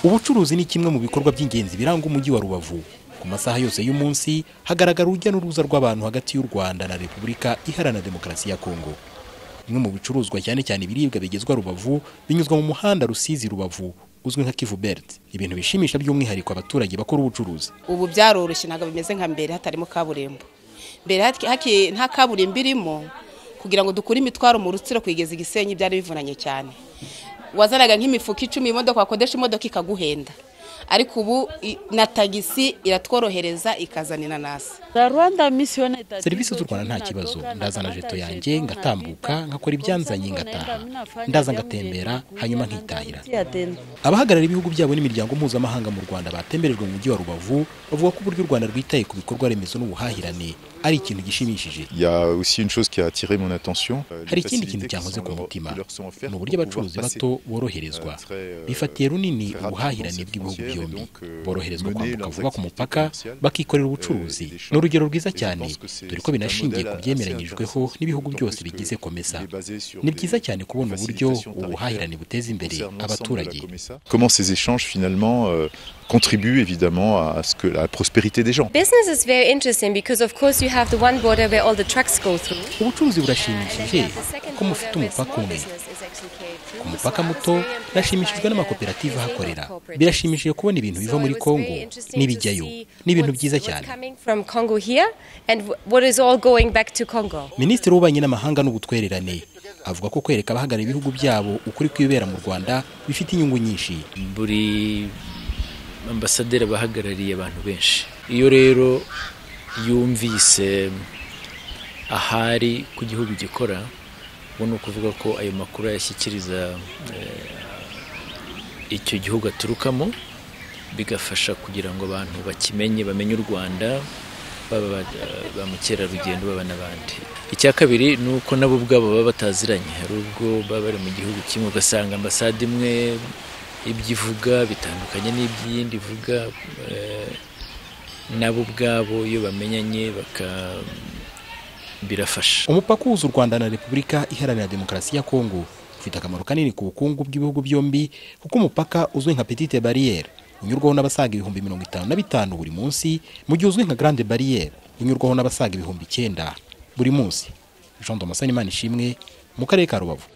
Ubucuruzi ni kimwe mu bikorwa by'ingenzi biranga umujyi wa Rubavu. Ku masaha yose y'umunsi hagaragara urujya n'uruza rw'abantu hagati y'u Rwanda na Repubulika Iharanira Demokarasi ya Kongo. Bimwe mu bicuruzwa cyane cyane ibiribwa bigezwa Rubavu binyuzwa mu muhanda Rusizi Rubavu uzwi nka Kivu Belt. Ibintu bishimisha by'umwihariko abaturage bakora ubucuruzi. Ubu byaroroshye ntago bimeze nka mbere hatarimo kaburimbo. Mbere nta kaburimbo irimo kugira ngo dukure imitwaro mu Rutsiro kwigeza Gisenyi byari bivunanye cyane. Wazanaga nk'imifuka 10 imodoka wakodesha imodoka ikaguhenda. Ariko ubu na tagisi iratworohereza ikazanira nasi. Serivisi z'u Rwanda nta kibazo, ndazana jeto yanjye ngatambuka ngakora ibyanzanye ngataha, ndaza ngatembera hanyuma nkitahira. Abahagarara ibihugu byabo n'imiryango mpuzamahanga mu Rwanda batemberejwe mu mujyi wa Rubavu bavuga ko uburyo u Rwanda rwitaye ku bikorwa remezo n'ubuhahirane ari ikintu gishimishije. Hari ikindi kintu cyankoze ku mutima, ni uburyo abacuruzi bato boroherezwa. Bifatiye runini ubuhahirane bw'ibihugu byombi, boroherezwa kwambuka vuba ku mupaka bakikorera ubucuruzi. Ni urugero rwiza cyane, dore ko binashingiye ku byemeranyijweho n'ibihugu byose bigize COMESA. Ni byiza cyane kubona uburyo ubuhahirane buteza imbere abaturage. Comment ces échanges finalement contribuent évidemment à ce que la prospérité des gens. Business is very interesting because of course you have the one border where all the trucks go through. Ubucuruzi burashimishije ko mufite umupaka umwe. Ku mupaka muto nashimishijwe n'amakoperative ahakorera. Birashimishije kubona ibintu biva muri Kongo n'ibijyayo. Ni ibintu byiza cyane. Minisitiri w'Ububanyi n'Amahanga n'Ubutwererane avuga ko kwereka abahagarariye ibihugu byabo ukuri kwibera mu Rwanda bifite inyungu nyinshi. Buri ambasaderi bahagarariye abantu benshi. Iyo rero yumvise ahari ku gihugu gikora, ubona kuvuga ko ayo makuru yashyikiriza icyo gihugu aturukamo, bigafasha kugira ngo abantu bakimenye, bamenye u Rwanda, baba ba mukerarugendo baba n'abandi. Icya kabiri ni uko nabo ubwabo baba bataziranye, hari ubwo baba bari mu gihugu kimwe ugasanga ambasade imwe ibyivuga bitandukanye n'ibyindi ivuga, nabo ubwabo iyo bamenyanye birafasha. Umupaka uhuza u Rwanda na Repubulika Iharanira Demokarasi ya Kongo ufite akamaro kanini ku bukungu bw'ibihugu byombi, kuko umupaka uzwi nka Petite Barrière unyurwaho n'abasaga 55,000 buri munsi, mu gihe uzwi nka Grande Barrière unyurwaho n'abasaga 9,000 buri munsi. Jean Thomas Imana ishimwe mu karere ka Rubavu.